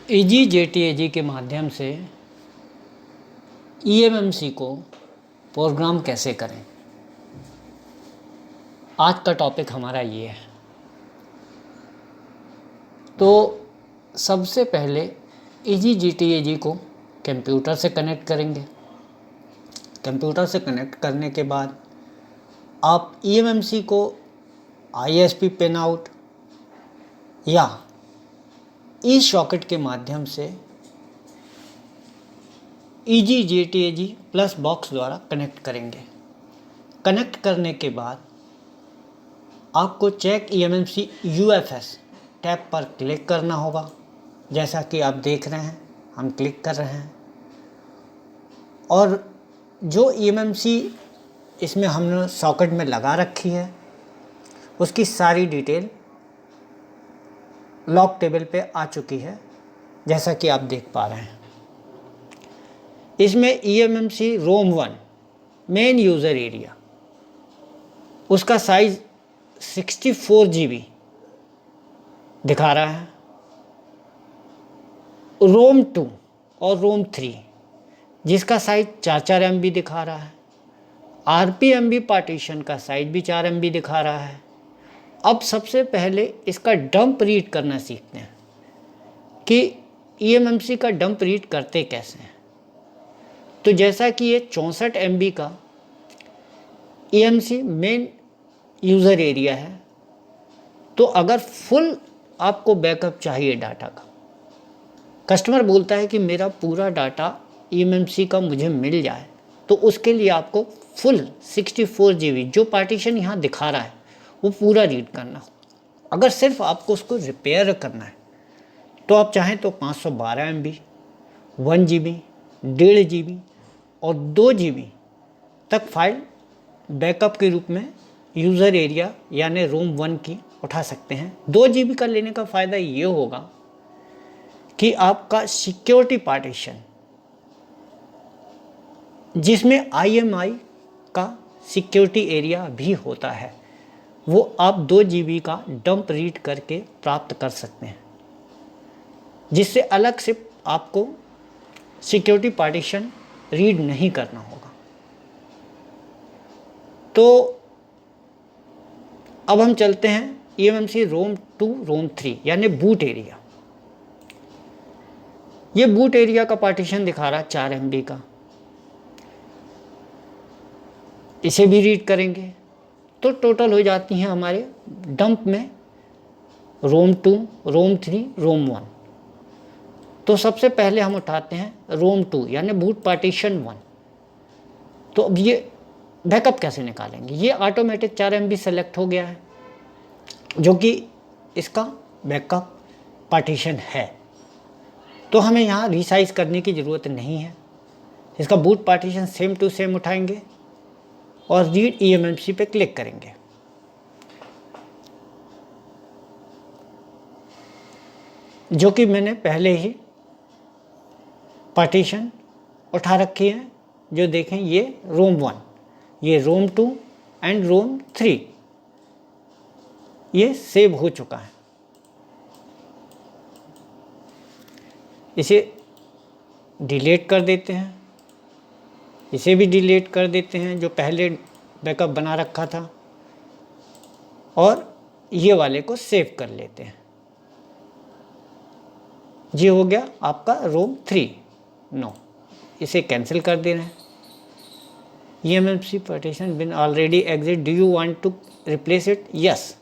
EGJTAG के माध्यम से EMMC को प्रोग्राम कैसे करें, आज का टॉपिक हमारा ये है। तो सबसे पहले EGJTAG को कंप्यूटर से कनेक्ट करेंगे। कंप्यूटर से कनेक्ट करने के बाद आप EMMC को ISP पिन आउट या ई सॉकेट के माध्यम से EGJTAG प्लस बॉक्स द्वारा कनेक्ट करेंगे। कनेक्ट करने के बाद आपको चेक EMMC UFS टैब पर क्लिक करना होगा। जैसा कि आप देख रहे हैं, हम क्लिक कर रहे हैं और जो EMMC इसमें हमने सॉकेट में लगा रखी है उसकी सारी डिटेल लॉक टेबल पे आ चुकी है, जैसा कि आप देख पा रहे हैं। इसमें EMMC रोम 1 मेन यूज़र एरिया, उसका साइज़ 64 GB दिखा रहा है। रोम 2 और रोम 3 जिसका साइज़ 4 MB दिखा रहा है। RPMB पार्टीशन का साइज़ भी 4 MB दिखा रहा है। अब सबसे पहले इसका डंप रीड करना सीखते हैं कि EMMC का डंप रीड करते कैसे हैं। तो जैसा कि ये 64 MB का EMMC मेन यूज़र एरिया है, तो अगर फुल आपको बैकअप चाहिए डाटा का, कस्टमर बोलता है कि मेरा पूरा डाटा EMMC का मुझे मिल जाए, तो उसके लिए आपको फुल 64 GB जो पार्टीशन यहाँ दिखा रहा है वो पूरा रीड करना हो। अगर सिर्फ आपको उसको रिपेयर करना है तो आप चाहें तो 512 MB, 1 GB, 1.5 GB और 2 GB तक फाइल बैकअप के रूप में यूज़र एरिया यानी रोम 1 की उठा सकते हैं। 2 GB का लेने का फ़ायदा ये होगा कि आपका सिक्योरिटी पार्टीशन जिसमें IMI का सिक्योरिटी एरिया भी होता है वो आप 2 GB का डंप रीड करके प्राप्त कर सकते हैं, जिससे अलग से आपको सिक्योरिटी पार्टीशन रीड नहीं करना होगा। तो अब हम चलते हैं EMMC रोम 2 रोम 3 यानी बूट एरिया। ये बूट एरिया का पार्टीशन दिखा रहा है 4 MB का। इसे भी रीड करेंगे तो टोटल हो जाती हैं हमारे डंप में रोम 2, रोम 3, रोम 1। तो सबसे पहले हम उठाते हैं रोम 2 यानी बूट पार्टीशन 1। तो अब ये बैकअप कैसे निकालेंगे? ये ऑटोमेटिक 4 MB सेलेक्ट हो गया है जो कि इसका बैकअप पार्टीशन है, तो हमें यहाँ रिसाइज करने की ज़रूरत नहीं है। इसका boot partition same to same उठाएंगे और रीड EMMC पे क्लिक करेंगे। जो कि मैंने पहले ही पार्टीशन उठा रखी है। जो देखें ये रोम 1, ये रोम 2 एंड रोम 3 ये सेव हो चुका है। इसे डिलीट कर देते हैं, इसे भी डिलीट कर देते हैं जो पहले बैकअप बना रखा था, और ये वाले को सेव कर लेते हैं। ये हो गया आपका रोम 3। नो, इसे कैंसिल कर दे रहे हैं। EMMC partition bin already exit, do you want to replace it? Yes.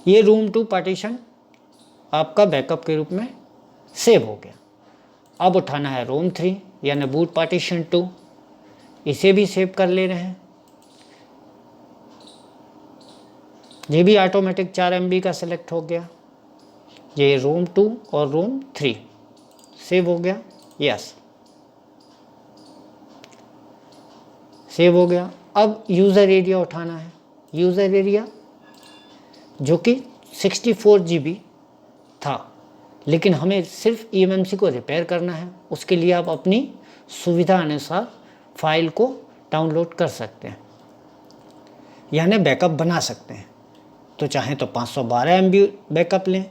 ये रोम 2 पार्टीशन आपका बैकअप के रूप में सेव हो गया। अब उठाना है रोम 3 यानी बूट पार्टीशन 2, इसे भी सेव कर ले रहे हैं। ये भी ऑटोमेटिक 4 MB का सेलेक्ट हो गया। ये रोम 2 और रोम 3 सेव हो गया। यस, सेव हो गया। अब यूज़र एरिया उठाना है। यूज़र एरिया जो कि 64 GB था, लेकिन हमें सिर्फ EMMC को रिपेयर करना है। उसके लिए आप अपनी सुविधा अनुसार फाइल को डाउनलोड कर सकते हैं, यानी बैकअप बना सकते हैं। तो चाहें तो 512 MB बैकअप लें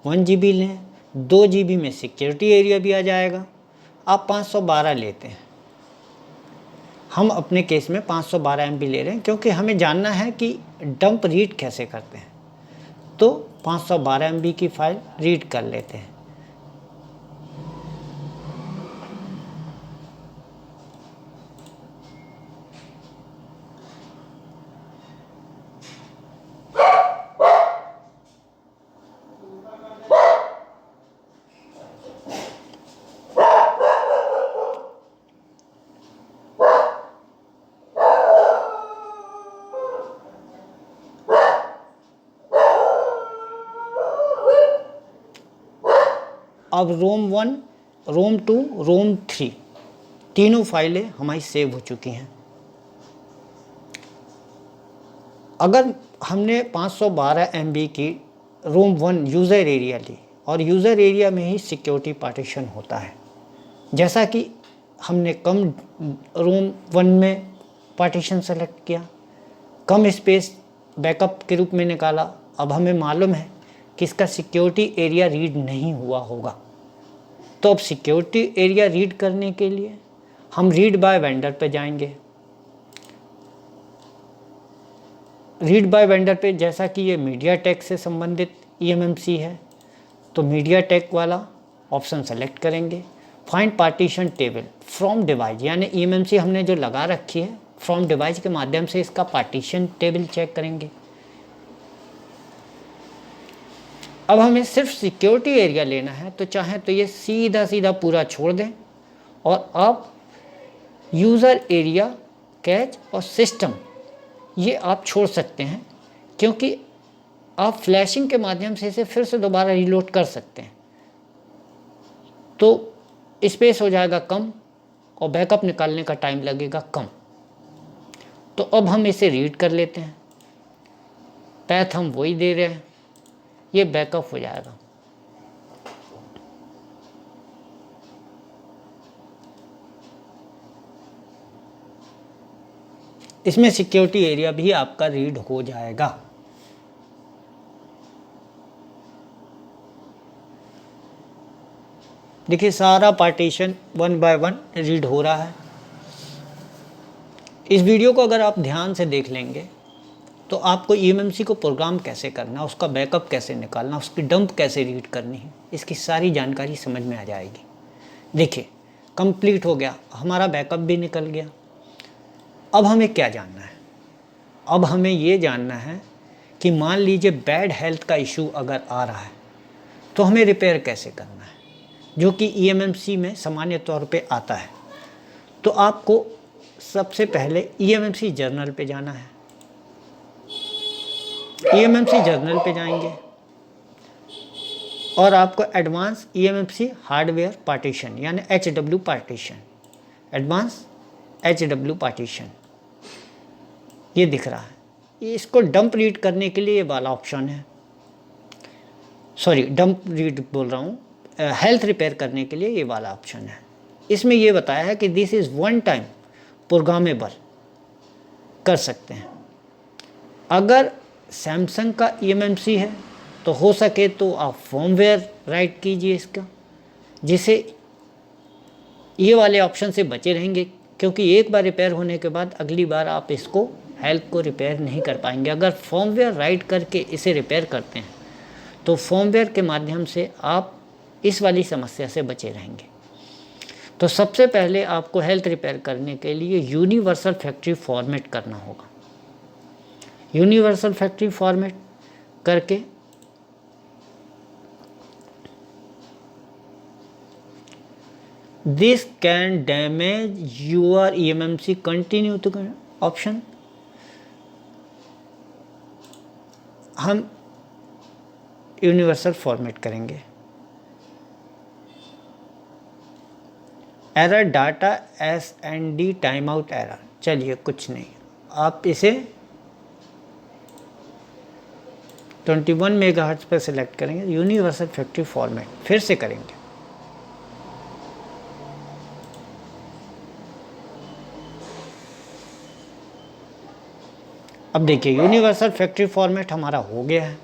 1 GB लें, 2 GB में सिक्योरिटी एरिया भी आ जाएगा। आप 512 लेते हैं, हम अपने केस में 512 MB ले रहे हैं क्योंकि हमें जानना है कि डंप रीड कैसे करते हैं। तो 512 MB की फ़ाइल रीड कर लेते हैं। अब रोम 1, रोम 2, रोम 3 तीनों फाइलें हमारी सेव हो चुकी हैं। अगर हमने 512 MB की रोम 1 यूज़र एरिया ली और यूज़र एरिया में ही सिक्योरिटी पार्टीशन होता है, जैसा कि हमने कम रोम 1 में पार्टीशन सेलेक्ट किया, कम स्पेस बैकअप के रूप में निकाला, अब हमें मालूम है कि इसका सिक्योरिटी एरिया रीड नहीं हुआ होगा। तो अब सिक्योरिटी एरिया रीड करने के लिए हम रीड बाय वेंडर पे जाएंगे। रीड बाय वेंडर पे, जैसा कि ये मीडियाटेक से संबंधित eMMC है, तो मीडियाटेक वाला ऑप्शन सेलेक्ट करेंगे। Find partition table from device, यानी eMMC हमने जो लगा रखी है, फ्रॉम डिवाइस के माध्यम से इसका पार्टीशन टेबल चेक करेंगे। अब हमें सिर्फ सिक्योरिटी एरिया लेना है, तो चाहे तो ये सीधा सीधा पूरा छोड़ दें और आप यूज़र एरिया, कैच और सिस्टम ये आप छोड़ सकते हैं, क्योंकि आप फ्लैशिंग के माध्यम से इसे फिर से दोबारा रीलोड कर सकते हैं। तो स्पेस हो जाएगा कम और बैकअप निकालने का टाइम लगेगा कम। तो अब हम इसे रीड कर लेते हैं, पैथ हम वही दे रहे हैं, ये बैकअप हो जाएगा। इसमें सिक्योरिटी एरिया भी आपका रीड हो जाएगा। देखिए सारा पार्टीशन 1 बाय 1 रीड हो रहा है। इस वीडियो को अगर आप ध्यान से देख लेंगे तो आपको eMMC को प्रोग्राम कैसे करना, उसका बैकअप कैसे निकालना, उसकी डंप कैसे रीड करनी है, इसकी सारी जानकारी समझ में आ जाएगी। देखिए कंप्लीट हो गया, हमारा बैकअप भी निकल गया। अब हमें क्या जानना है? अब हमें ये जानना है कि मान लीजिए बैड हेल्थ का इशू अगर आ रहा है तो हमें रिपेयर कैसे करना है, जो कि eMMC में सामान्य तौर पे आता है। तो आपको सबसे पहले eMMC जर्नल पे जाना है। eMMC जर्नल पे जाएंगे और आपको एडवांस eMMC हार्डवेयर पार्टीशन यानी HW partition, advance HW partition ये दिख रहा है। इसको डंप रीड करने के लिए ये वाला ऑप्शन है, सॉरी डंप रीड बोल रहा हूँ, हेल्थ रिपेयर करने के लिए ये वाला ऑप्शन है। इसमें ये बताया है कि this is one time programmable, कर सकते हैं। अगर सैमसंग का eMMC है तो हो सके तो आप फर्मवेयर राइट कीजिए इसका, जिसे ये वाले ऑप्शन से बचे रहेंगे, क्योंकि एक बार रिपेयर होने के बाद अगली बार आप इसको हेल्थ को रिपेयर नहीं कर पाएंगे। अगर फर्मवेयर राइट करके इसे रिपेयर करते हैं तो फर्मवेयर के माध्यम से आप इस वाली समस्या से बचे रहेंगे। तो सबसे पहले आपको हेल्थ रिपेयर करने के लिए यूनिवर्सल फैक्ट्री फॉर्मेट करना होगा। यूनिवर्सल फैक्ट्री फॉर्मेट करके this can damage your eMMC, continue to option हम यूनिवर्सल फॉर्मेट करेंगे। Error data SND time out error, चलिए कुछ नहीं, आप इसे 21 मेगाहर्ट्ज़ पर सिलेक्ट करेंगे, यूनिवर्सल फैक्ट्री फॉर्मेट फिर से करेंगे। अब देखिए यूनिवर्सल फैक्ट्री फॉर्मेट हमारा हो गया है।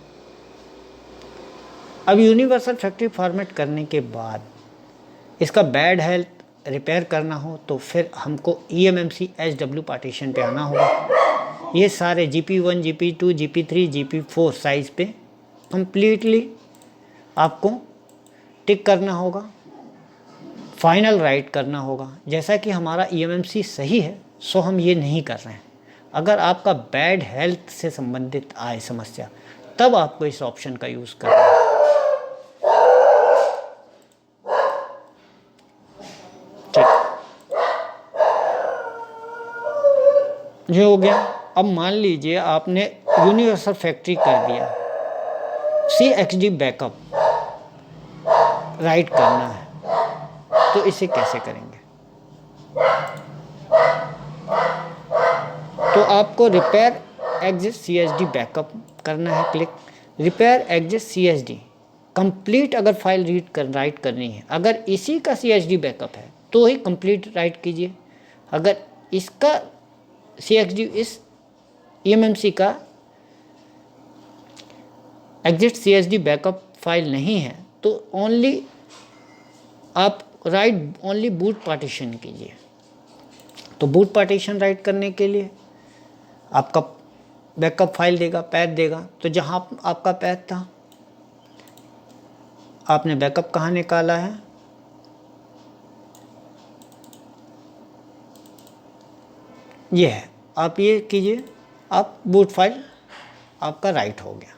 अब यूनिवर्सल फैक्ट्री फॉर्मेट करने के बाद इसका बैड हेल्थ रिपेयर करना हो तो फिर हमको eMMC HW पार्टीशन पे आना होगा। ये सारे GP1, GP2, GP3, GP4 size पे कंप्लीटली आपको टिक करना होगा, फाइनल राइट करना होगा। जैसा कि हमारा eMMC सही है सो हम ये नहीं कर रहे हैं। अगर आपका बैड हेल्थ से संबंधित आए समस्या तब आपको इस ऑप्शन का यूज़ करना है। ये हो गया। अब मान लीजिए आपने यूनिवर्सल फैक्ट्री कर दिया, CXD बैकअप राइट करना है, तो इसे कैसे करेंगे? तो आपको रिपेयर एग्जिट CSD बैकअप करना है, click repair exit CSD complete. अगर फाइल राइट करनी है, अगर इसी का CSD बैकअप है तो ही कंप्लीट राइट कीजिए। अगर इसका CXD इस eMMC का एग्जिट CSD बैकअप फाइल नहीं है तो ओनली आप राइट ओनली बूट पार्टीशन कीजिए। तो बूट पार्टीशन राइट करने के लिए आपका बैकअप फाइल देगा, पैथ देगा। तो जहाँ आपका पैथ था, आपने बैकअप कहाँ निकाला है, ये है। आप ये कीजिए, आप बूट फाइल आपका राइट हो गया।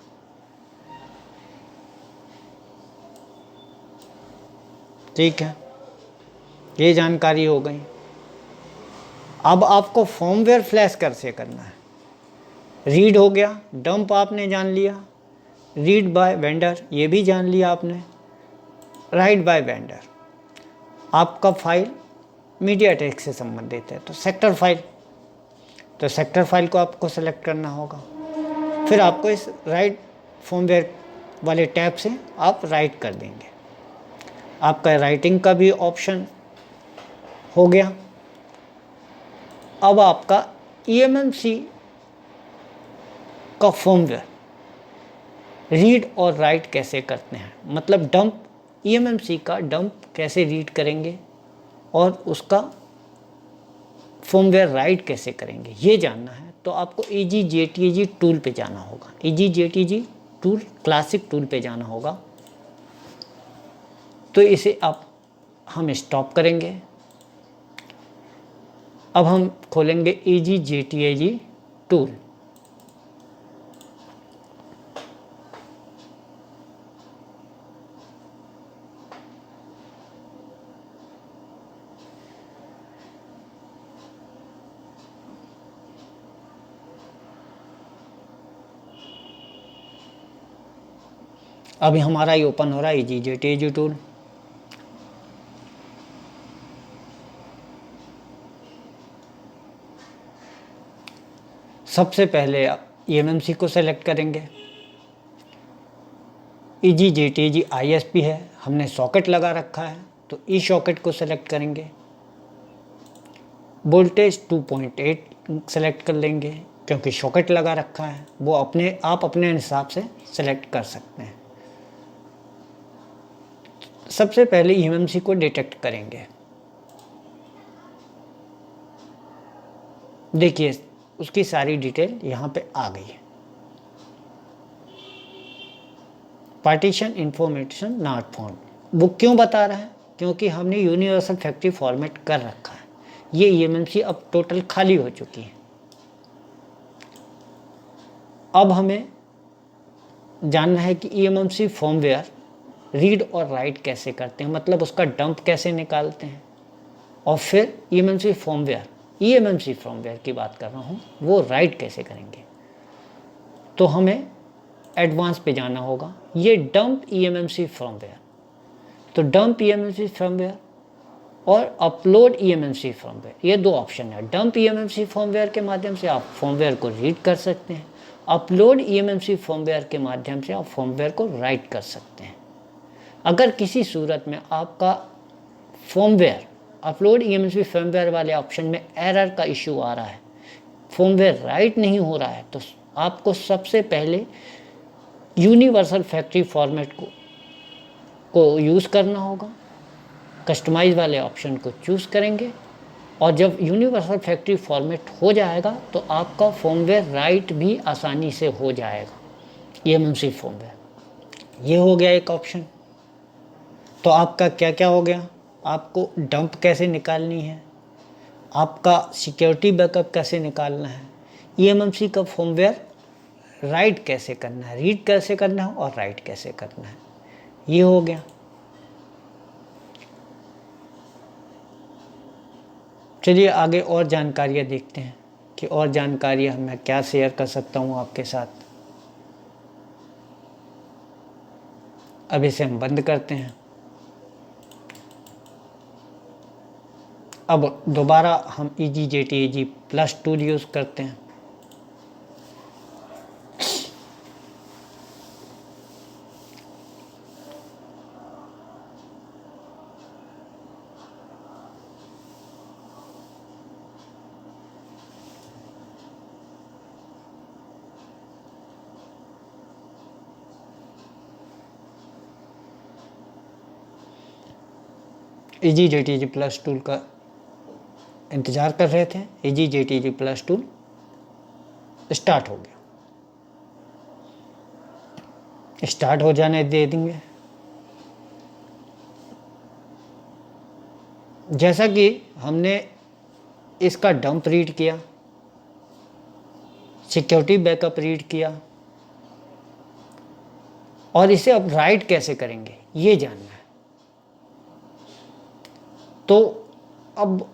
ठीक है, ये जानकारी हो गई। अब आपको फर्मवेयर फ्लैश कैसे करना है। रीड हो गया, डंप आपने जान लिया, रीड बाय वेंडर ये भी जान लिया आपने, राइट बाय वेंडर आपका फाइल मीडियाटेक से संबंधित है तो सेक्टर फाइल, तो सेक्टर फाइल को आपको सेलेक्ट करना होगा। फिर आपको इस राइट फर्मवेयर वाले टैब से आप राइट कर देंगे। आपका राइटिंग का भी ऑप्शन हो गया। अब आपका eMMC का फर्मवेयर रीड और राइट कैसे करते हैं, मतलब डंप eMMC का डंप कैसे रीड करेंगे और उसका फर्मवेयर राइट कैसे करेंगे, ये जानना है। तो आपको EGJTG टूल पे जाना होगा। EGJTG टूल क्लासिक टूल पे जाना होगा। तो इसे हम स्टॉप करेंगे। अब हम खोलेंगे EGJTG टूल। अभी हमारा ये ओपन हो रहा है EGJTG टूल। सबसे पहले eMMC को सेलेक्ट करेंगे। EGJTG ISP है, हमने सॉकेट लगा रखा है तो ई सॉकेट को सेलेक्ट करेंगे। वोल्टेज 2.8 सेलेक्ट कर लेंगे क्योंकि सॉकेट लगा रखा है, वो आप अपने हिसाब से सेलेक्ट कर सकते हैं। सबसे पहले eMMC को डिटेक्ट करेंगे। देखिए उसकी सारी डिटेल यहाँ पे आ गई है। पार्टीशन इंफॉर्मेशन नॉट फाउंड, वो क्यों बता रहा है, क्योंकि हमने यूनिवर्सल फैक्ट्री फॉर्मेट कर रखा है। ये eMMC अब टोटल खाली हो चुकी है। अब हमें जानना है कि eMMC फर्मवेयर रीड और राइट कैसे करते हैं, मतलब उसका डंप कैसे निकालते हैं। और फिर eMMC फर्मवेयर की बात कर रहा हूँ, वो राइट कैसे करेंगे। तो हमें एडवांस पे जाना होगा। ये डंप eMMC फर्मवेयर, तो डंप eMMC फर्मवेयर और अपलोड eMMC फर्मवेयर, ये दो ऑप्शन है। डंप eMMC फर्मवेयर के माध्यम से आप फर्मवेयर को रीड कर सकते हैं, अपलोड eMMC फर्मवेयर के माध्यम से आप फर्मवेयर को राइट कर सकते हैं। अगर किसी सूरत में आपका फर्मवेयर अपलोड eMMC फर्मवेयर वाले ऑप्शन में एरर का इशू आ रहा है, फर्मवेयर राइट नहीं हो रहा है, तो आपको सबसे पहले यूनिवर्सल फैक्ट्री फॉर्मेट को को यूज़ करना होगा, कस्टमाइज वाले ऑप्शन को चूज़ करेंगे, और जब यूनिवर्सल फैक्ट्री फॉर्मेट हो जाएगा तो आपका फॉर्मवेयर राइट भी आसानी से हो जाएगा, EMMC फॉर्मवेयर। ये हो गया एक ऑप्शन। तो आपका क्या क्या हो गया, आपको डंप कैसे निकालनी है, आपका सिक्योरिटी बैकअप कैसे निकालना है, EMMC का फॉर्मवेयर राइट कैसे करना है, रीड कैसे करना है और राइट कैसे करना है, ये हो गया। चलिए आगे और जानकारियाँ देखते हैं कि और जानकारियाँ मैं क्या शेयर कर सकता हूँ आपके साथ। अब इसे हम बंद करते हैं। अब दोबारा हम EasyJTAG प्लस टूल यूज़ करते हैं। EasyJTAG प्लस टूल का इंतज़ार कर रहे थे। EasyJTAG प्लस टूल स्टार्ट हो गया, स्टार्ट हो जाने दे देंगे। जैसा कि हमने इसका डंप रीड किया, सिक्योरिटी बैकअप रीड किया, और इसे अब राइट कैसे करेंगे ये जानना है। तो अब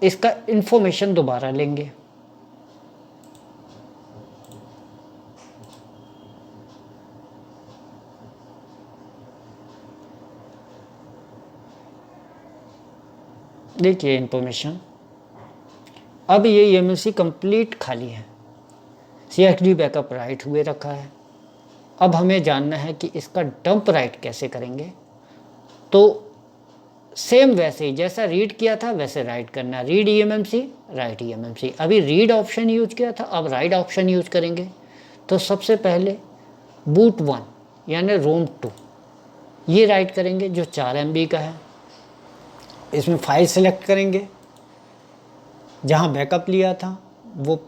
इसका इंफॉर्मेशन दोबारा लेंगे। देखिए इंफॉर्मेशन, अब ये EMMC कंप्लीट खाली है, CXD बैकअप राइट हुए रखा है। अब हमें जानना है कि इसका डंप राइट कैसे करेंगे। तो सेम वैसे ही जैसा रीड किया था वैसे राइट करना, रीड EMMC राइट EMMC। अभी रीड ऑप्शन यूज किया था, अब राइट ऑप्शन यूज करेंगे। तो सबसे पहले बूट 1 यानी रोम 2 ये राइट करेंगे जो 4 MB का है। इसमें फाइल सेलेक्ट करेंगे, जहाँ बैकअप लिया था वो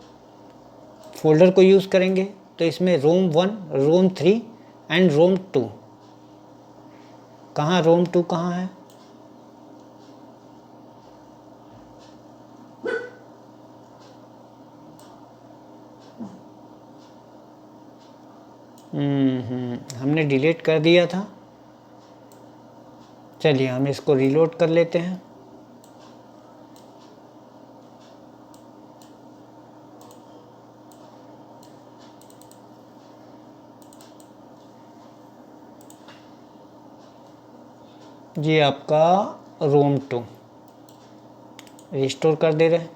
फोल्डर को यूज़ करेंगे। तो इसमें रोम 1, रोम 3 एंड रोम 2। कहाँ रोम 2 कहाँ है, हमने डिलीट कर दिया था। चलिए हम इसको रीलोड कर लेते हैं। ये आपका रोम 2 रिस्टोर कर दे रहे हैं,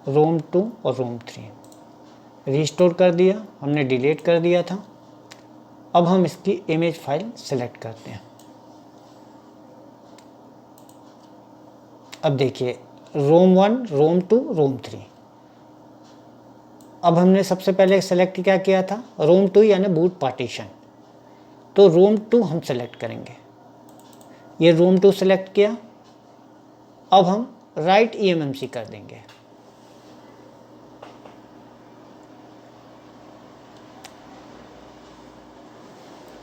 रोम 2 और रोम 3 रिस्टोर कर दिया, हमने डिलीट कर दिया था। अब हम इसकी इमेज फाइल सेलेक्ट करते हैं। अब देखिए रोम 1, रोम 2, रोम 3। अब हमने सबसे पहले सेलेक्ट क्या किया था, रोम 2 यानी बूट पार्टीशन। तो रोम 2 हम सेलेक्ट करेंगे, ये रोम 2 सेलेक्ट किया। अब हम राइट EMMC कर देंगे।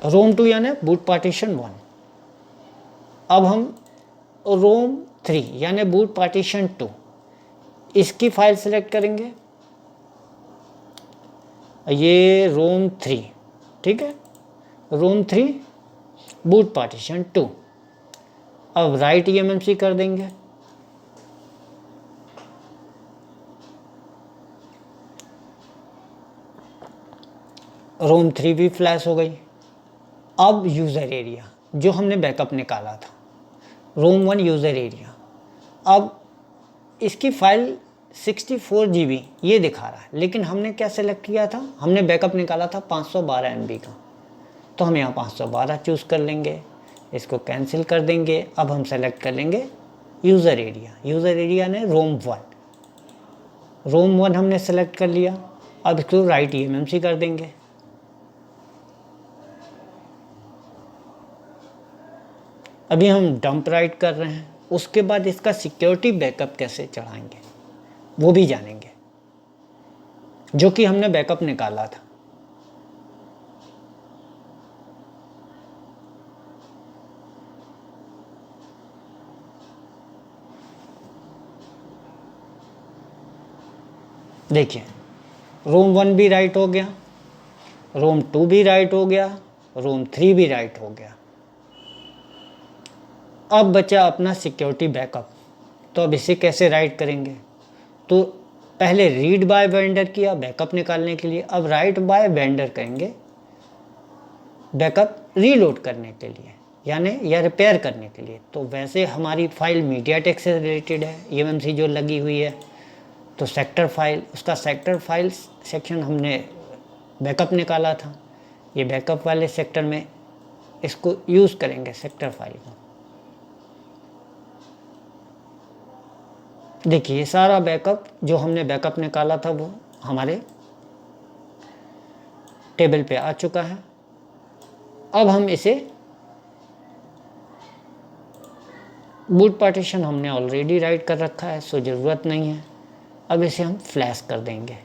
रोम 2 यानी बूट पार्टीशन 1। अब हम रोम 3 यानी बूट पार्टीशन 2 इसकी फाइल सेलेक्ट करेंगे। ये रोम 3, ठीक है, रोम 3 बूट पार्टीशन 2। अब राइट EMMC कर देंगे। रोम 3 भी फ्लैश हो गई। अब यूज़र एरिया जो हमने बैकअप निकाला था, रोम 1 यूज़र एरिया, अब इसकी फाइल 64 GB ये दिखा रहा है, लेकिन हमने क्या सेलेक्ट किया था, हमने बैकअप निकाला था 512 MB का। तो हम यहाँ 512 चूज़ कर लेंगे, इसको कैंसिल कर देंगे। अब हम सेलेक्ट कर लेंगे यूज़र एरिया। यूज़र एरिया ने रोम 1 हमने सेलेक्ट कर लिया। अब इसको राइट EMMC कर देंगे। अभी हम डंप राइट कर रहे हैं, उसके बाद इसका सिक्योरिटी बैकअप कैसे चढ़ाएंगे वो भी जानेंगे, जो कि हमने बैकअप निकाला था। देखिए, रोम 1 भी राइट हो गया, रोम 2 भी राइट हो गया, रोम 3 भी राइट हो गया। अब बचा अपना सिक्योरिटी बैकअप। तो अब इसे कैसे राइट करेंगे? तो पहले रीड बाय वेंडर किया बैकअप निकालने के लिए, अब राइट बाय वेंडर करेंगे बैकअप रीलोड करने के लिए, यानी या रिपेयर करने के लिए। तो वैसे हमारी फाइल मीडियाटेक से रिलेटेड है, ईएमएमसी जो लगी हुई है, तो सेक्टर फाइल, उसका सेक्टर फाइल सेक्शन हमने बैकअप निकाला था। ये बैकअप वाले सेक्टर में इसको यूज़ करेंगे सेक्टर फाइल को। देखिए, ये सारा बैकअप जो हमने बैकअप निकाला था वो हमारे टेबल पे आ चुका है। अब हम इसे बूट पार्टीशन हमने ऑलरेडी राइट कर रखा है, सो ज़रूरत नहीं है। अब इसे हम फ्लैश कर देंगे।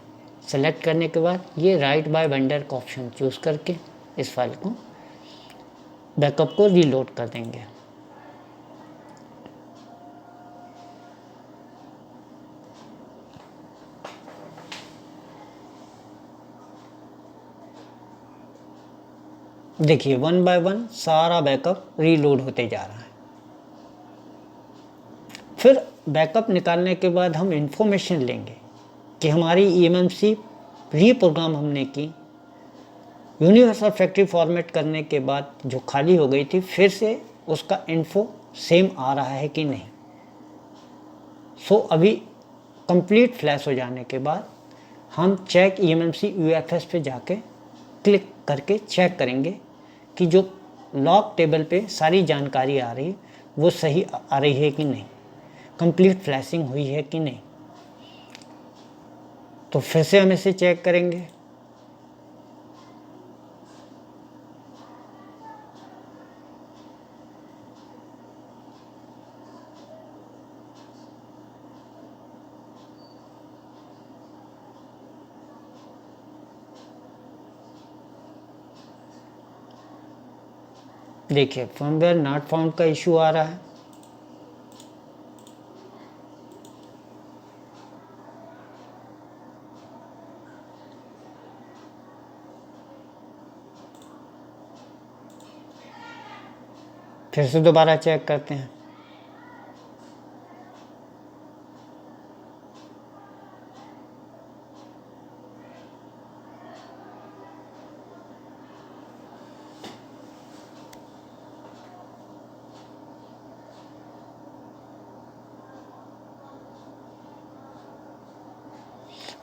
सेलेक्ट करने के बाद ये राइट बाय वेंडर का ऑप्शन चूज़ करके इस फाइल को बैकअप को रीलोड कर देंगे। देखिए, 1 बाय 1 सारा बैकअप रीलोड होते जा रहा है। फिर बैकअप निकालने के बाद हम इंफॉर्मेशन लेंगे कि हमारी ईएमएमसी रीप्रोग्राम हमने की, यूनिवर्सल फैक्ट्री फॉर्मेट करने के बाद जो खाली हो गई थी, फिर से उसका इन्फो सेम आ रहा है कि नहीं। सो अभी कंप्लीट फ्लैश हो जाने के बाद हम चेक ईएमएमसी यूएफएस पे जाके क्लिक करके चेक करेंगे कि जो लॉग टेबल पे सारी जानकारी आ रही वो सही आ रही है कि नहीं, कंप्लीट फ्लैशिंग हुई है कि नहीं। तो फिर से हम इसे चेक करेंगे। देखिए, फर्मवेयर नॉट फाउंड का इशू आ रहा है। फिर से दोबारा चेक करते हैं।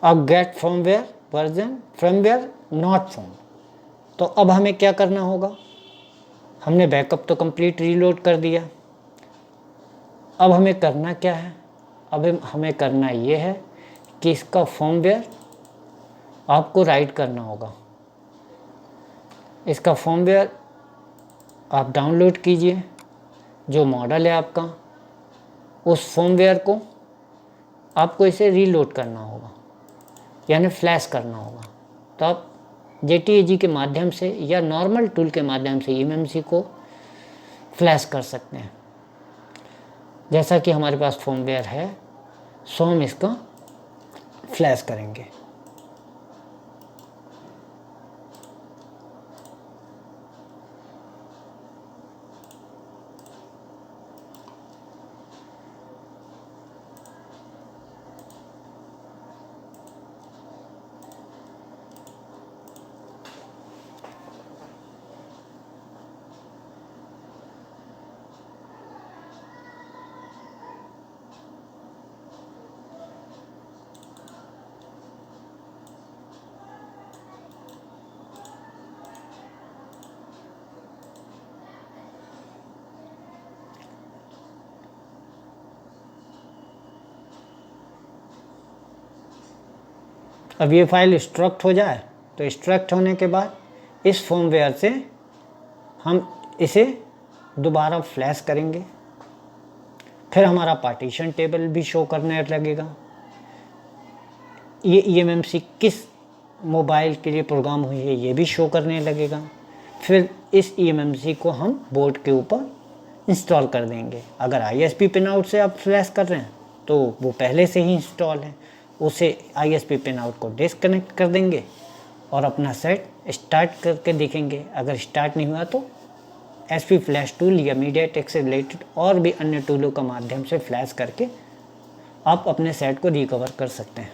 अब get firmware version firmware not found. तो अब हमें क्या करना होगा? हमने बैकअप तो कंप्लीट रीलोड कर दिया। अब हमें करना क्या है? अब हमें करना ये है कि इसका फर्मवेयर आपको राइट करना होगा। इसका फर्मवेयर आप डाउनलोड कीजिए, जो मॉडल है आपका, उस फर्मवेयर को आपको इसे रीलोड करना होगा, यानी फ्लैश करना होगा। तो आप JTAG के माध्यम से या नॉर्मल टूल के माध्यम से ईएमएमसी को फ्लैश कर सकते हैं। जैसा कि हमारे पास फर्मवेयर है, सो हम इसका फ्लैश करेंगे। अब ये फाइल एक्सट्रैक्ट हो जाए, तो एक्सट्रैक्ट होने के बाद इस फर्मवेयर से हम इसे दोबारा फ्लैश करेंगे, फिर हमारा पार्टीशन टेबल भी शो करने लगेगा। ये eMMC किस मोबाइल के लिए प्रोग्राम हुई है ये भी शो करने लगेगा। फिर इस eMMC को हम बोर्ड के ऊपर इंस्टॉल कर देंगे। अगर ISP पिन आउट से आप फ्लैश कर रहे हैं तो वो पहले से ही इंस्टॉल है, उसे ISP पिन आउट को डिस्कनेक्ट कर देंगे और अपना सेट स्टार्ट करके देखेंगे। अगर स्टार्ट नहीं हुआ तो SP फ्लैश टूल या MediaTek से रिलेटेड और भी अन्य टूलों का माध्यम से फ्लैश करके आप अपने सेट को रिकवर कर सकते हैं।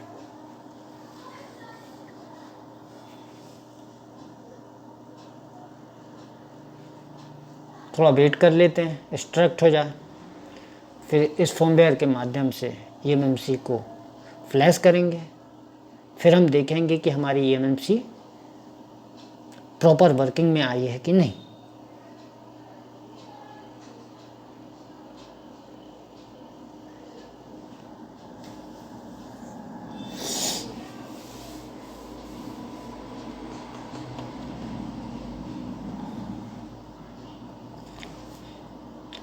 थोड़ा वेट कर लेते हैं एक्सट्रैक्ट हो जाए, फिर इस फर्मवेयर के माध्यम से eMMC को फ्लैश करेंगे। फिर हम देखेंगे कि हमारी eMMC प्रॉपर वर्किंग में आई है कि नहीं।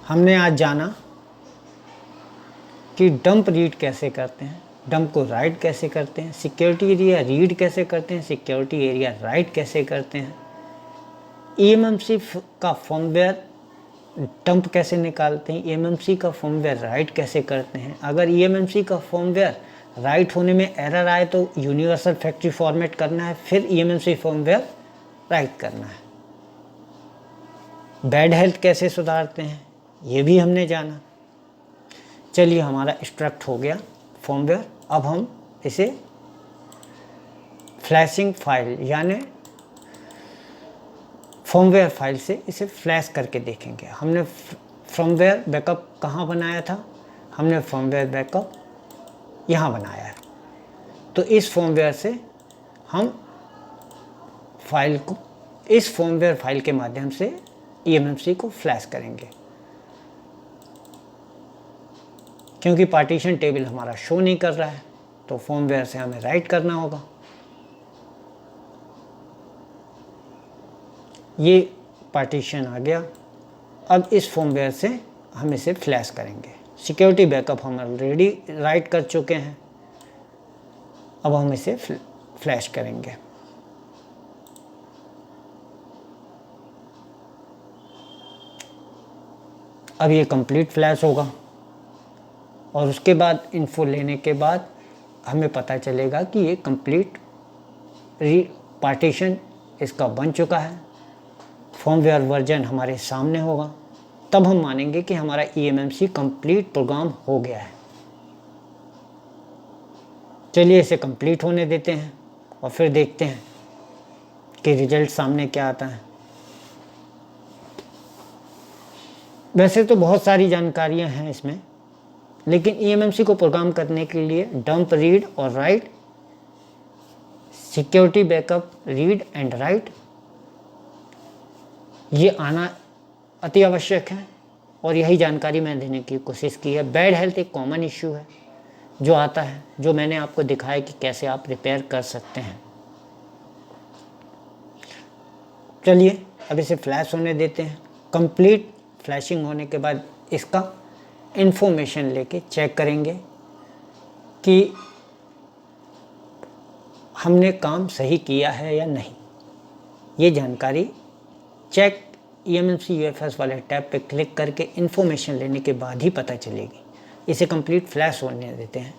हमने आज जाना कि डंप रीड कैसे करते हैं, डंप को राइट कैसे करते हैं, सिक्योरिटी एरिया रीड कैसे करते हैं, सिक्योरिटी एरिया राइट कैसे करते हैं, eMMC का फर्मवेयर डंप कैसे निकालते हैं, eMMC का फर्मवेयर राइट कैसे करते हैं। अगर eMMC का फर्मवेयर राइट होने में एरर आए तो यूनिवर्सल फैक्ट्री फॉर्मेट करना है, फिर eMMC फर्मवेयर राइट करना है। बैड हेल्थ कैसे सुधारते हैं ये भी हमने जाना। चलिए, हमारा एक्सट्रैक्ट हो गया फर्मवेयर। अब हम इसे फ्लैशिंग फाइल यानी फर्मवेयर फाइल से इसे फ्लैश करके देखेंगे। हमने फर्मवेयर बैकअप कहाँ बनाया था, हमने फर्मवेयर बैकअप यहाँ बनाया है। तो इस फर्मवेयर से हम फाइल को, इस फर्मवेयर फाइल के माध्यम से eMMC को फ्लैश करेंगे। क्योंकि पार्टीशन टेबल हमारा शो नहीं कर रहा है तो फर्मवेयर से हमें राइट करना होगा। ये पार्टीशन आ गया। अब इस फर्मवेयर से हम इसे फ्लैश करेंगे। सिक्योरिटी बैकअप हम ऑलरेडी राइट कर चुके हैं, अब हम इसे फ्लैश करेंगे। अब ये कंप्लीट फ्लैश होगा और उसके बाद इन्फो लेने के बाद हमें पता चलेगा कि ये कंप्लीट पार्टीशन इसका बन चुका है, फर्मवेयर वर्जन हमारे सामने होगा। तब हम मानेंगे कि हमारा eMMC कंप्लीट प्रोग्राम हो गया है। चलिए इसे कंप्लीट होने देते हैं और फिर देखते हैं कि रिजल्ट सामने क्या आता है। वैसे तो बहुत सारी जानकारियां हैं इसमें, लेकिन eMMC को प्रोग्राम करने के लिए डंप रीड और right, security backup read and right, ये आना अति आवश्यक है और यही जानकारी मैं देने की कोशिश की है। बैड हेल्थ एक कॉमन इश्यू है जो आता है, जो मैंने आपको दिखाया कि कैसे आप रिपेयर कर सकते हैं। चलिए अब इसे फ्लैश होने देते हैं। कंप्लीट फ्लैशिंग होने के बाद इसका इंफॉर्मेशन लेके चेक करेंगे कि हमने काम सही किया है या नहीं। ये जानकारी चेक eMMC UFS वाले टैब पे क्लिक करके इंफॉर्मेशन लेने के बाद ही पता चलेगी। इसे कंप्लीट फ्लैश होने देते हैं।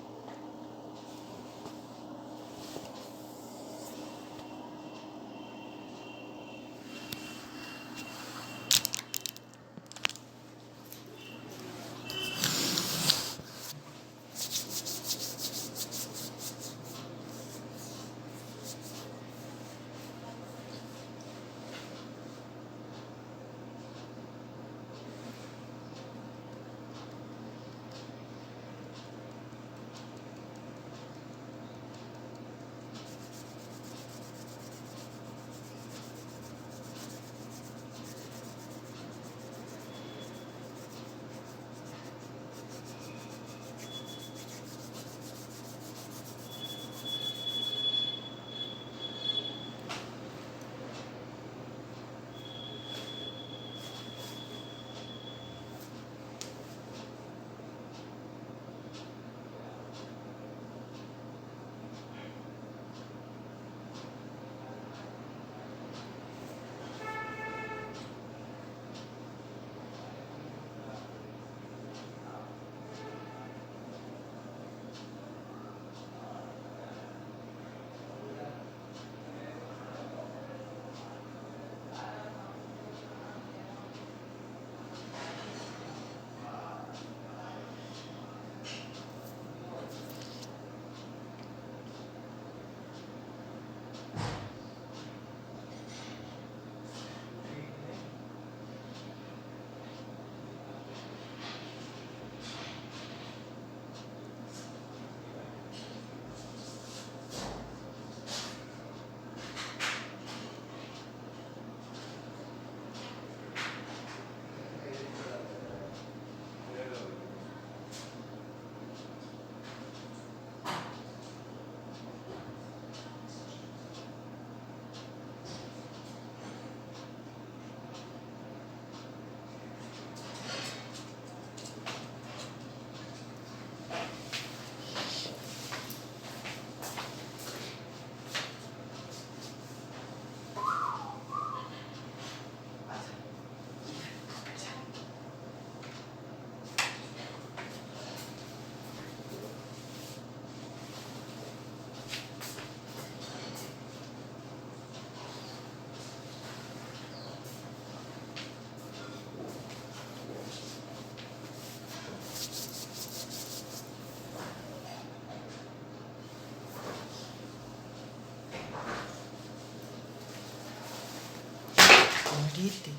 प्रीति।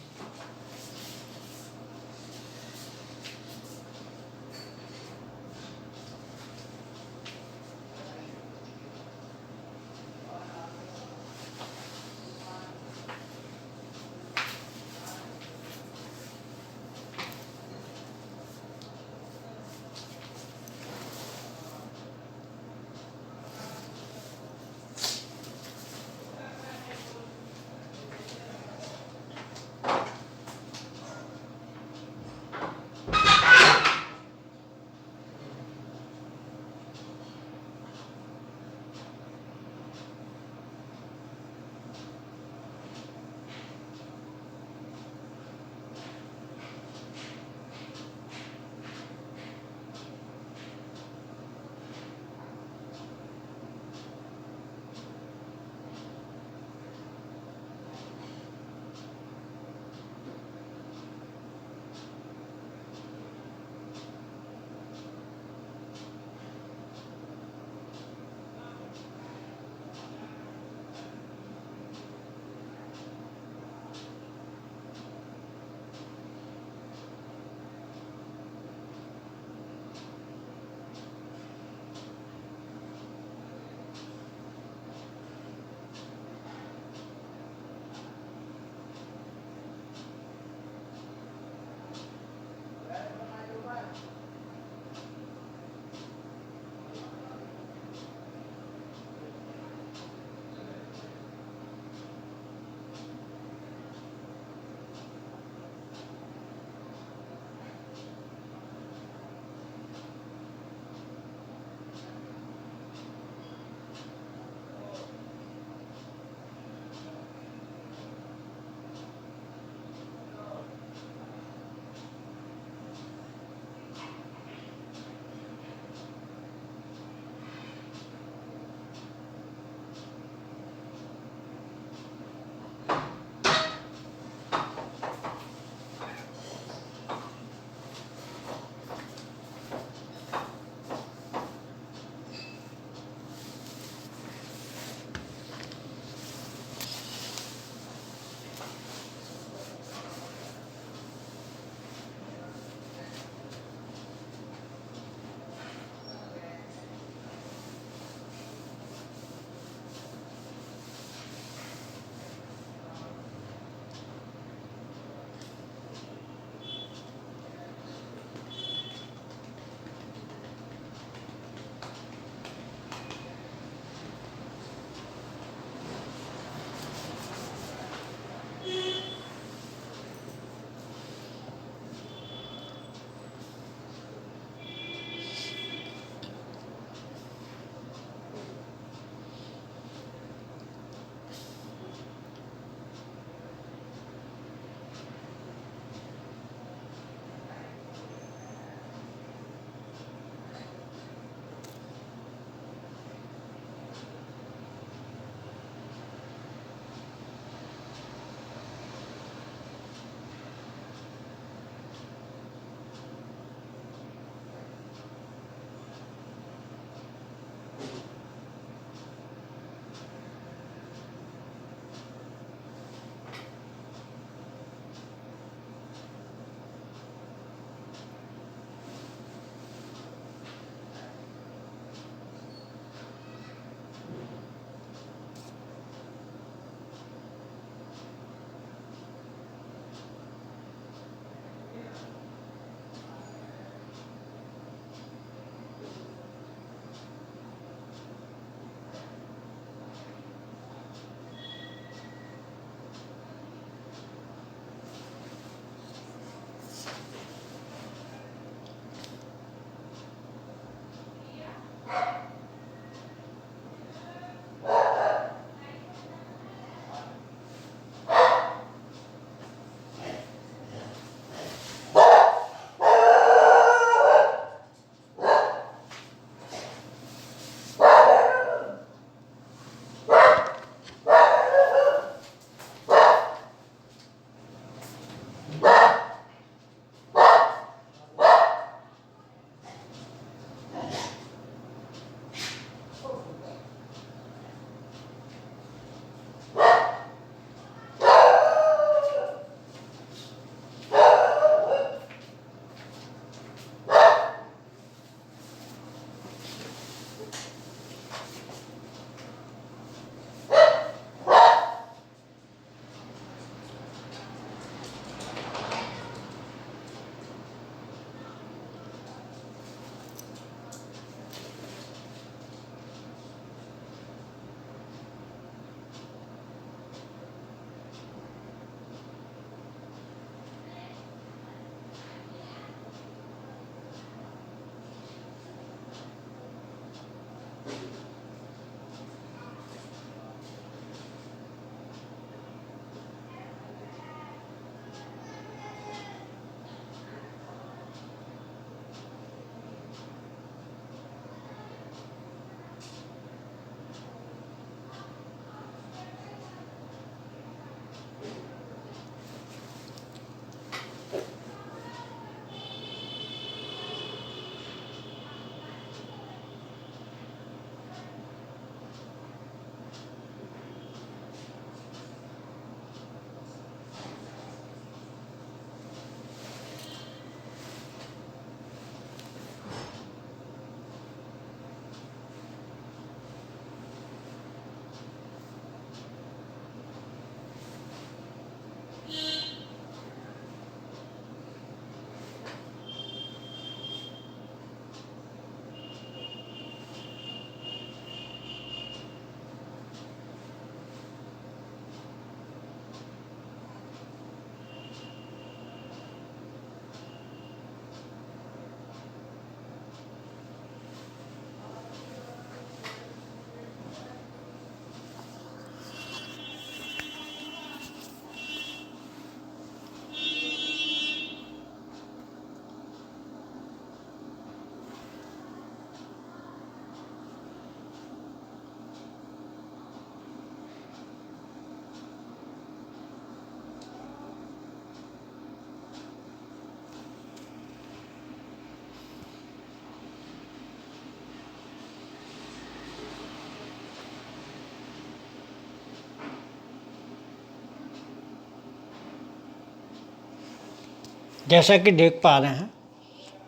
जैसा कि देख पा रहे हैं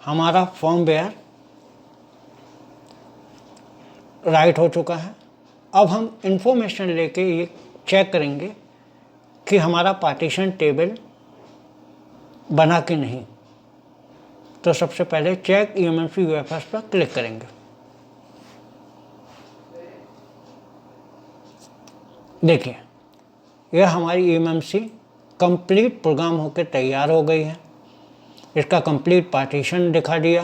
हमारा फर्मवेयर राइट हो चुका है। अब हम इंफॉर्मेशन लेके ये चेक करेंगे कि हमारा पार्टीशन टेबल बना कि नहीं। तो सबसे पहले चेक EMMC UFS पर क्लिक करेंगे। देखिए यह हमारी EMMC कंप्लीट प्रोग्राम होकर तैयार हो गई है। इसका कंप्लीट पार्टीशन दिखा दिया,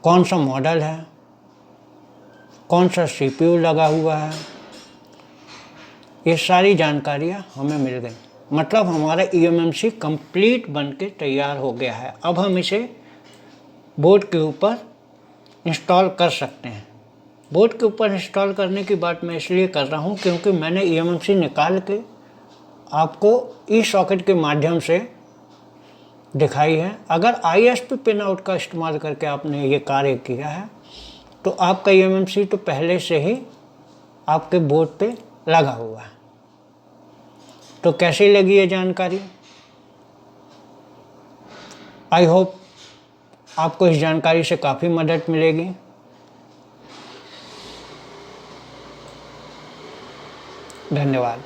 कौन सा मॉडल है, कौन सा CPU लगा हुआ है, ये सारी जानकारियाँ हमें मिल गई। मतलब हमारा EMMC कंप्लीट बन के तैयार हो गया है। अब हम इसे बोर्ड के ऊपर इंस्टॉल कर सकते हैं। बोर्ड के ऊपर इंस्टॉल करने की बात मैं इसलिए कर रहा हूँ क्योंकि मैंने EMMC निकाल के आपको ई-सॉकेट के माध्यम से दिखाई है। अगर ISP पिन आउट का इस्तेमाल करके आपने ये कार्य किया है तो आपका EMMC तो पहले से ही आपके बोर्ड पे लगा हुआ है। तो कैसी लगी ये जानकारी? आई होप आपको इस जानकारी से काफ़ी मदद मिलेगी। धन्यवाद।